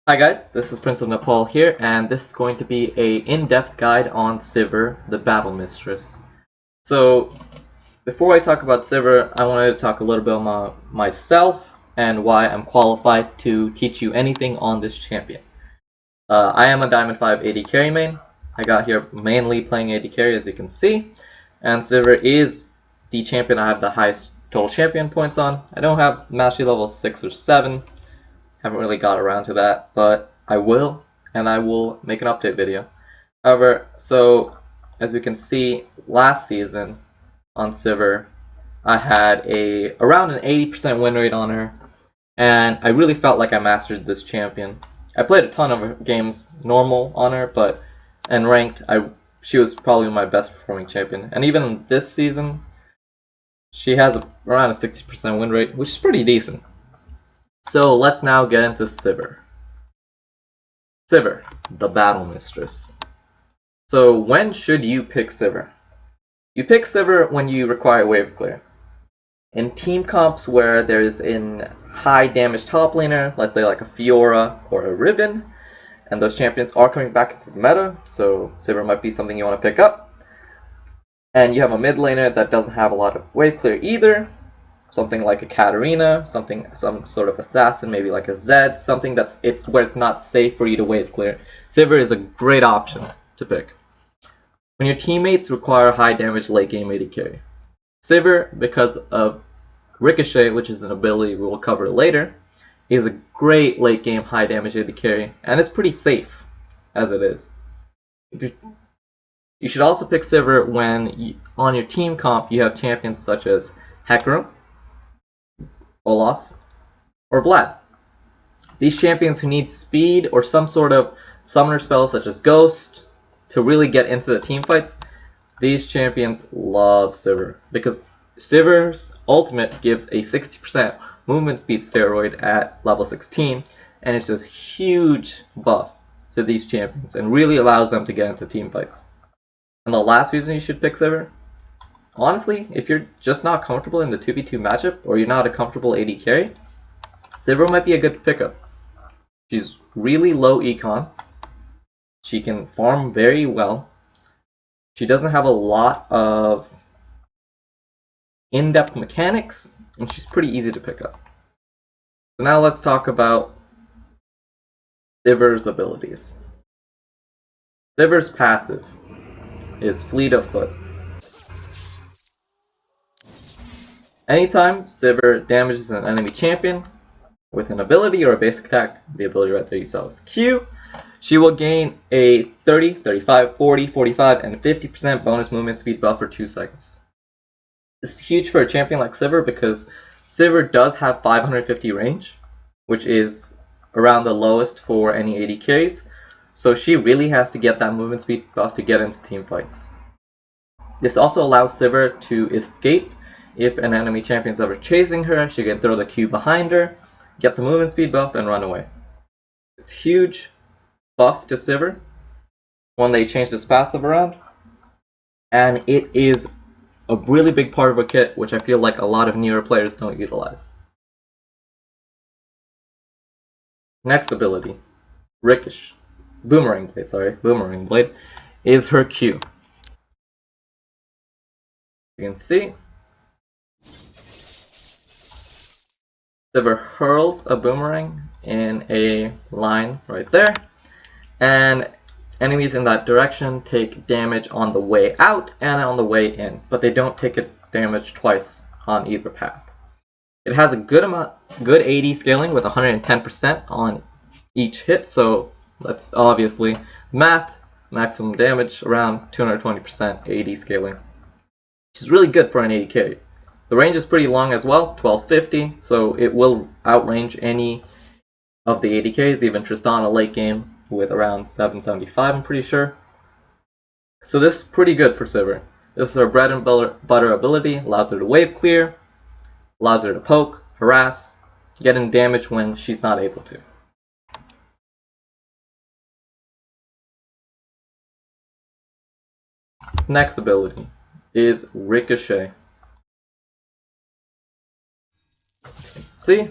Hi guys, this is Prince of Nepal here, and this is going to be a in-depth guide on Sivir, the Battle Mistress. So, before I talk about Sivir, I wanted to talk a little bit about myself and why I'm qualified to teach you anything on this champion. I am a Diamond 5 AD carry main. I got here mainly playing AD carry, as you can see, and Sivir is the champion I have the highest total champion points on. I don't have mastery level 6 or 7. Haven't really got around to that, but I will, and I will make an update video. However, so as we can see, last season on Sivir, I had around an 80% win rate on her, and I really felt like I mastered this champion. I played a ton of games normal on her, but and ranked, she was probably my best performing champion. And even this season, she has around a 60% win rate, which is pretty decent. So let's now get into Sivir. Sivir, the Battle Mistress. So when should you pick Sivir? You pick Sivir when you require wave clear. In team comps where there is a high damage top laner, let's say like a Fiora or a Riven, and those champions are coming back into the meta, so Sivir might be something you want to pick up. And you have a mid laner that doesn't have a lot of wave clear either, something like a Katarina, some sort of assassin, maybe like a Zed, something where it's not safe for you to wave clear. Sivir is a great option to pick. When your teammates require high damage late game AD carry. Sivir, because of Ricochet, which is an ability we will cover later, is a great late game high damage AD carry, and it's pretty safe as it is. You should also pick Sivir when on your team comp you have champions such as Hecarim, Olaf, or Vlad. These champions who need speed or some sort of summoner spell such as Ghost to really get into the team fights, these champions love Sivir because Sivir's ultimate gives a 60% movement speed steroid at level 16, and it's a huge buff to these champions and really allows them to get into team fights. And the last reason you should pick Sivir, honestly, if you're just not comfortable in the 2v2 matchup or you're not a comfortable AD carry, Sivir might be a good pickup. She's really low econ. She can farm very well. She doesn't have a lot of in-depth mechanics, and she's pretty easy to pick up. So now let's talk about Sivir's abilities. Sivir's passive is Fleet of Foot. Anytime Sivir damages an enemy champion with an ability or a basic attack, the ability right there you saw is Q, she will gain a 30, 35, 40, 45, and 50% bonus movement speed buff for 2 seconds. This is huge for a champion like Sivir because Sivir does have 550 range, which is around the lowest for any AD carries, so she really has to get that movement speed buff to get into team fights. This also allows Sivir to escape. If an enemy champion is ever chasing her, she can throw the Q behind her, get the movement speed buff, and run away. It's a huge buff to Sivir when they change this passive around, and it is a really big part of a kit which I feel like a lot of newer players don't utilize. Next ability, Boomerang Blade, is her Q. You can see Sivir hurls a boomerang in a line right there, and enemies in that direction take damage on the way out and on the way in, but they don't take damage twice on either path. It has a good AD scaling with 110% on each hit, so that's obviously math, maximum damage around 220% AD scaling, which is really good for an AD carry. The range is pretty long as well, 1250, so it will outrange any of the AD carries, even Tristana late game with around 775, I'm pretty sure. So this is pretty good for Sivir. This is her bread and butter ability, allows her to wave clear, allows her to poke, harass, get in damage when she's not able to. Next ability is Ricochet. As you can see,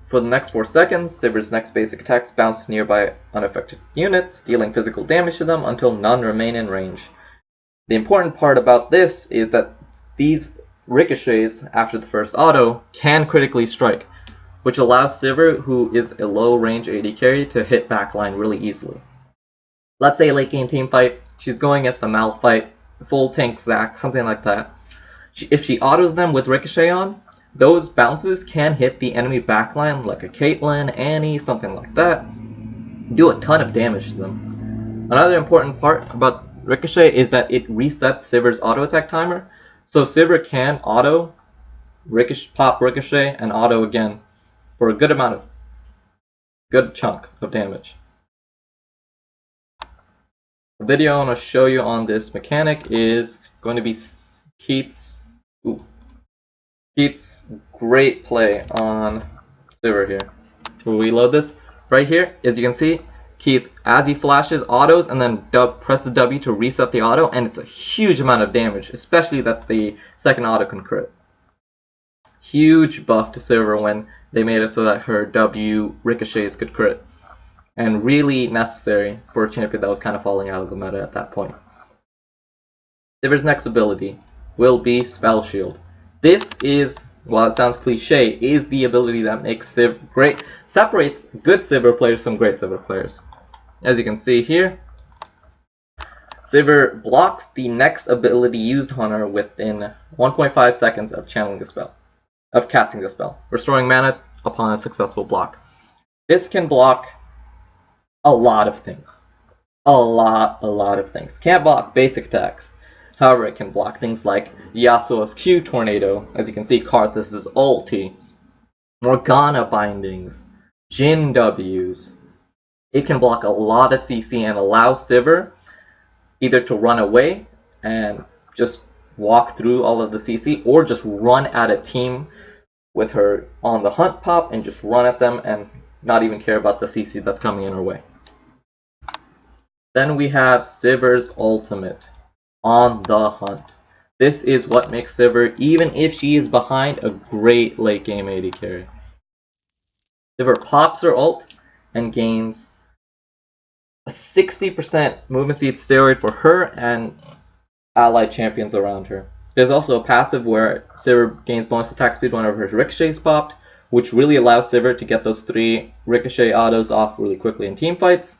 For the next 4 seconds, Sivir's next basic attacks bounce to nearby unaffected units, dealing physical damage to them until none remain in range. The important part about this is that these ricochets after the first auto can critically strike, which allows Sivir, who is a low range AD carry, to hit backline really easily. Let's say late game team fight, she's going against a Malphite, full tank Zac, something like that. If she autos them with ricochet on, those bounces can hit the enemy backline like a Caitlyn, Annie, something like that, do a ton of damage to them. Another important part about ricochet is that it resets Sivir's auto attack timer, so Sivir can auto, pop ricochet, and auto again for a good chunk of damage. The video I want to show you on this mechanic is going to be Keith's great play on Sivir here. We'll reload this. Right here, as you can see, Keith, as he flashes, autos, and then presses W to reset the auto, and it's a huge amount of damage, especially that the second auto can crit. Huge buff to Sivir when they made it so that her W ricochets could crit, and really necessary for a champion that was kind of falling out of the meta at that point. Sivir's next ability will be Spell Shield. This is, while it sounds cliche, is the ability that makes separates good Sivir players from great Sivir players. As you can see here, Sivir blocks the next ability used on her within 1.5 seconds of casting the spell, restoring mana upon a successful block. This can block a lot of things. A lot of things. Can't block basic attacks. However, it can block things like Yasuo's Q Tornado, as you can see, Karthus' ulti, Morgana bindings, Jhin W's. It can block a lot of CC and allow Sivir either to run away and just walk through all of the CC, or just run at a team with her on the hunt pop and just run at them and not even care about the CC that's coming in her way. Then we have Sivir's ultimate, On the Hunt. This is what makes Sivir, even if she is behind, a great late game AD carry. Sivir pops her ult and gains a 60% movement speed steroid for her and allied champions around her. There's also a passive where Sivir gains bonus attack speed whenever her ricochet is popped, which really allows Sivir to get those 3 ricochet autos off really quickly in team fights.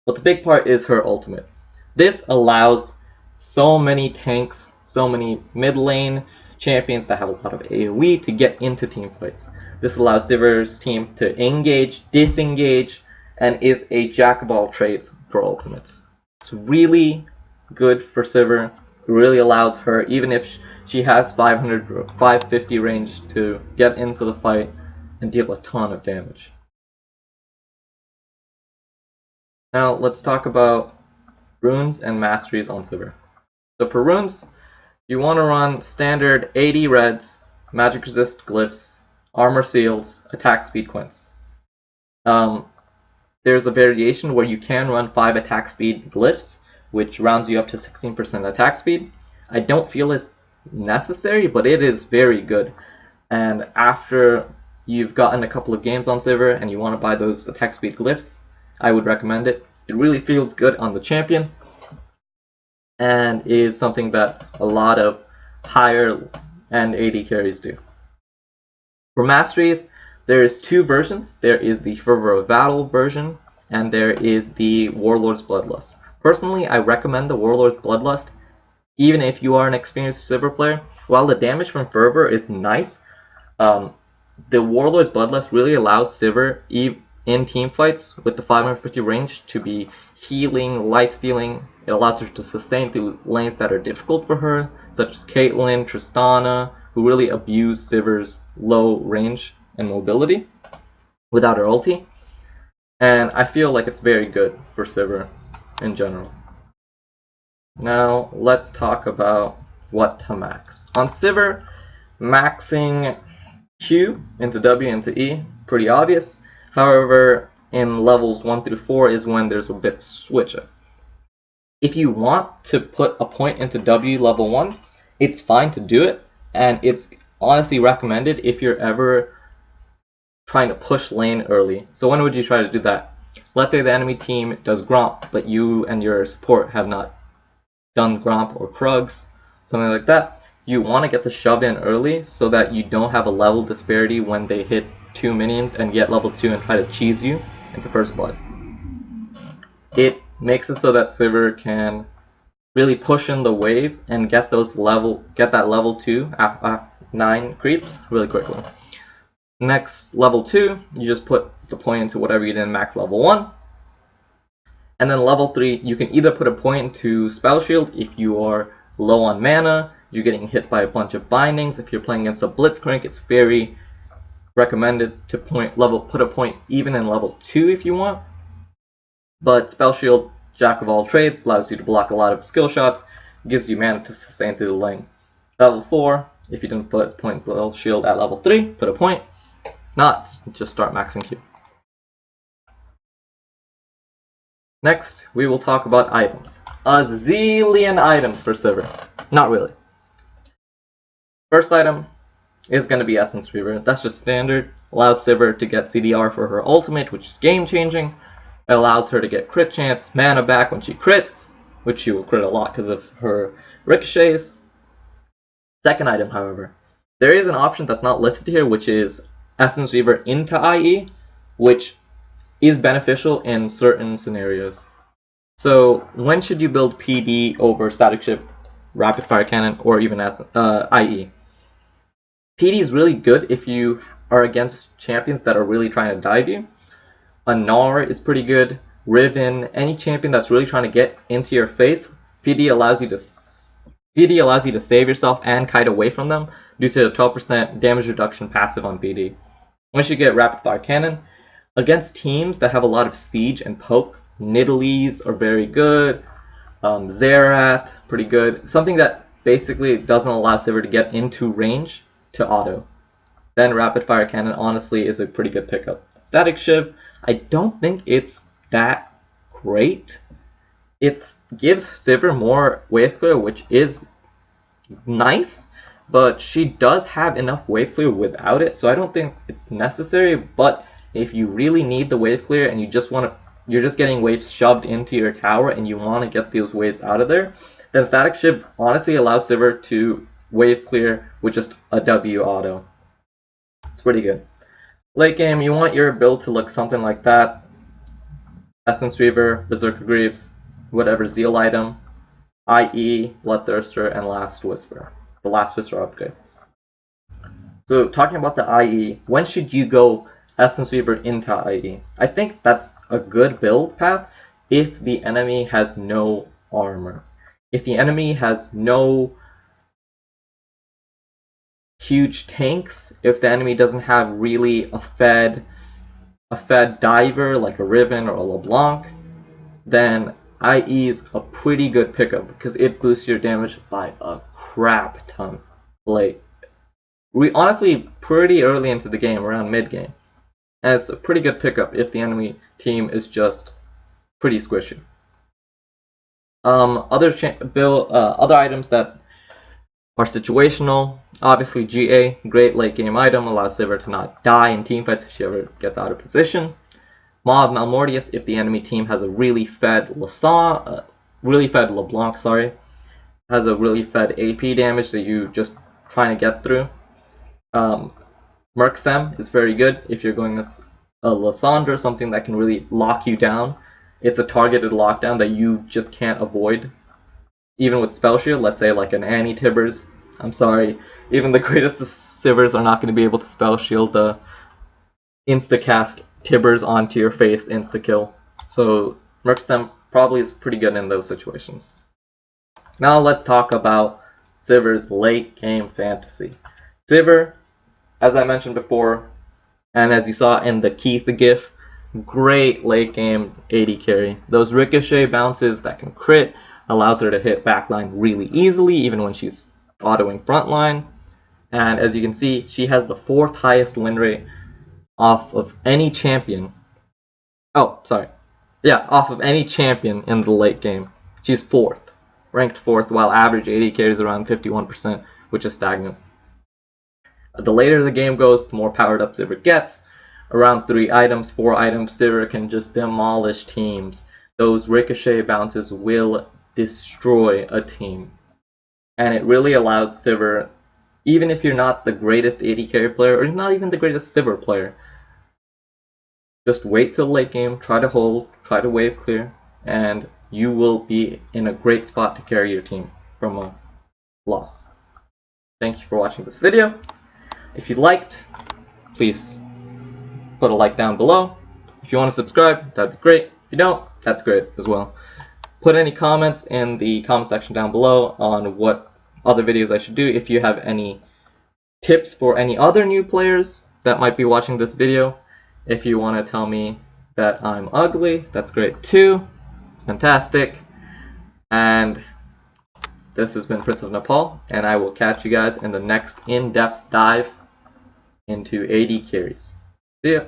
But the big part is her ultimate. This allows so many tanks, so many mid lane champions that have a lot of AoE to get into team fights. This allows Sivir's team to engage, disengage, and is a jack of all trades for ultimates. It's really good for Sivir. It really allows her, even if she has 500 or 550 range, to get into the fight and deal a ton of damage. Now let's talk about runes and masteries on Sivir. So for runes, you want to run standard 80 reds, magic resist glyphs, armor seals, attack speed quints. There's a variation where you can run 5 attack speed glyphs, which rounds you up to 16% attack speed. I don't feel it's necessary, but it is very good. And after you've gotten a couple of games on Sivir and you want to buy those attack speed glyphs, I would recommend it. It really feels good on the champion and is something that a lot of higher end AD carries do. For masteries, there is 2 versions. There is the Fervor of Battle version and there is the Warlord's Bloodlust. Personally, I recommend the Warlord's Bloodlust even if you are an experienced Sivir player. While the damage from Fervor is nice, the Warlord's Bloodlust really allows Sivir in team fights with the 550 range to be healing, life stealing. It allows her to sustain through lanes that are difficult for her, such as Caitlyn, Tristana, who really abuse Sivir's low range and mobility without her ulti. And I feel like it's very good for Sivir in general. Now let's talk about what to max. On Sivir, maxing Q into W into E, pretty obvious. However, in levels 1 through 4 is when there's a bit of switch up. If you want to put a point into W level 1, it's fine to do it, and it's honestly recommended if you're ever trying to push lane early. So when would you try to do that? Let's say the enemy team does Gromp, but you and your support have not done Gromp or Krugs, something like that. You want to get the shove in early so that you don't have a level disparity when they hit 2 minions and get level 2 and try to cheese you into first blood. It makes it so that Sivir can really push in the wave and get that level 2 after 9 creeps really quickly. Next, level 2, you just put the point into whatever you did in max level 1. And then level 3, you can either put a point into Spell Shield if you are low on mana, you're getting hit by a bunch of bindings. If you're playing against a Blitzcrank, it's very recommended to put a point even in level 2 if you want. But Spell Shield, jack of all trades, allows you to block a lot of skill shots, gives you mana to sustain through the lane. Level 4, if you didn't put points Spell Shield at level 3, put a point. Not, just start maxing Q. Next, we will talk about items. A zillion items for Sivir. Not really. First item is going to be Essence Reaver. That's just standard. Allows Sivir to get CDR for her ultimate, which is game changing. It allows her to get crit chance, mana back when she crits, which she will crit a lot because of her ricochets. Second item, however, there is an option that's not listed here, which is Essence Reaver into IE, which is beneficial in certain scenarios. So when should you build PD over Static Shift, Rapid Fire Cannon, or even IE? PD is really good if you are against champions that are really trying to dive you. A Gnar is pretty good. Riven, any champion that's really trying to get into your face, PD allows you to save yourself and kite away from them due to the 12% damage reduction passive on PD. Once you get Rapid Fire Cannon, against teams that have a lot of siege and poke, Nidalees are very good. Xerath, pretty good. Something that basically doesn't allow Sivir to get into range to auto. Then Rapid Fire Cannon honestly is a pretty good pickup. Static Shiv, I don't think it's that great. It gives Sivir more wave clear, which is nice, but she does have enough wave clear without it, so I don't think it's necessary. But if you really need the wave clear and you're just getting waves shoved into your tower and you want to get those waves out of there, then Static Shiv honestly allows Sivir to wave clear with just a W auto. It's pretty good. Late game, you want your build to look something like that. Essence Reaver, Berserker Greaves, whatever Zeal item, IE, Bloodthirster, and Last Whisper. The Last Whisper upgrade. So talking about the IE, when should you go Essence Reaver into IE? I think that's a good build path if the enemy has no armor. If the enemy has no huge tanks, if the enemy doesn't have really a fed diver like a Riven or a LeBlanc, then IE is a pretty good pickup because it boosts your damage by a crap ton. Like, we honestly pretty early into the game, around mid game. And it's a pretty good pickup if the enemy team is just pretty squishy. Other items that are situational, obviously GA, great late game item, allows Sivir to not die in teamfights if she ever gets out of position. Maw of Malmortius if the enemy team has a really fed LeBlanc, has a really fed AP damage that you just trying to get through. Merksem is very good if you're going against a Lysandra, something that can really lock you down. It's a targeted lockdown that you just can't avoid. Even with Spell Shield, let's say like an Annie Tibbers. I'm sorry, even the greatest of Sivers are not going to be able to Spell Shield the insta-cast Tibbers onto your face insta-kill. So Merksem probably is pretty good in those situations. Now let's talk about Sivir's late game fantasy. Sivir, as I mentioned before, and as you saw in the Keith the GIF, great late game AD carry. Those ricochet bounces that can crit allows her to hit backline really easily, even when she's autoing frontline. And as you can see, she has the 4th highest win rate off of any champion. Off of any champion in the late game. She's 4th, ranked 4th, while average AD carry is around 51%, which is stagnant. The later the game goes, the more powered up Sivir gets. around 3 items, 4 items, Sivir can just demolish teams. Those ricochet bounces will destroy a team. And it really allows Sivir, even if you're not the greatest AD carry player, or not even the greatest Sivir player, just wait till late game, try to hold, try to wave clear, and you will be in a great spot to carry your team from a loss. Thank you for watching this video. If you liked, please put a like down below. If you want to subscribe, that'd be great. If you don't, that's great as well. Put any comments in the comment section down below on what other videos I should do. If you have any tips for any other new players that might be watching this video. If you want to tell me that I'm ugly, that's great too. It's fantastic. And this has been Prince of Nepal, and I will catch you guys in the next in-depth dive into AD carries. See ya!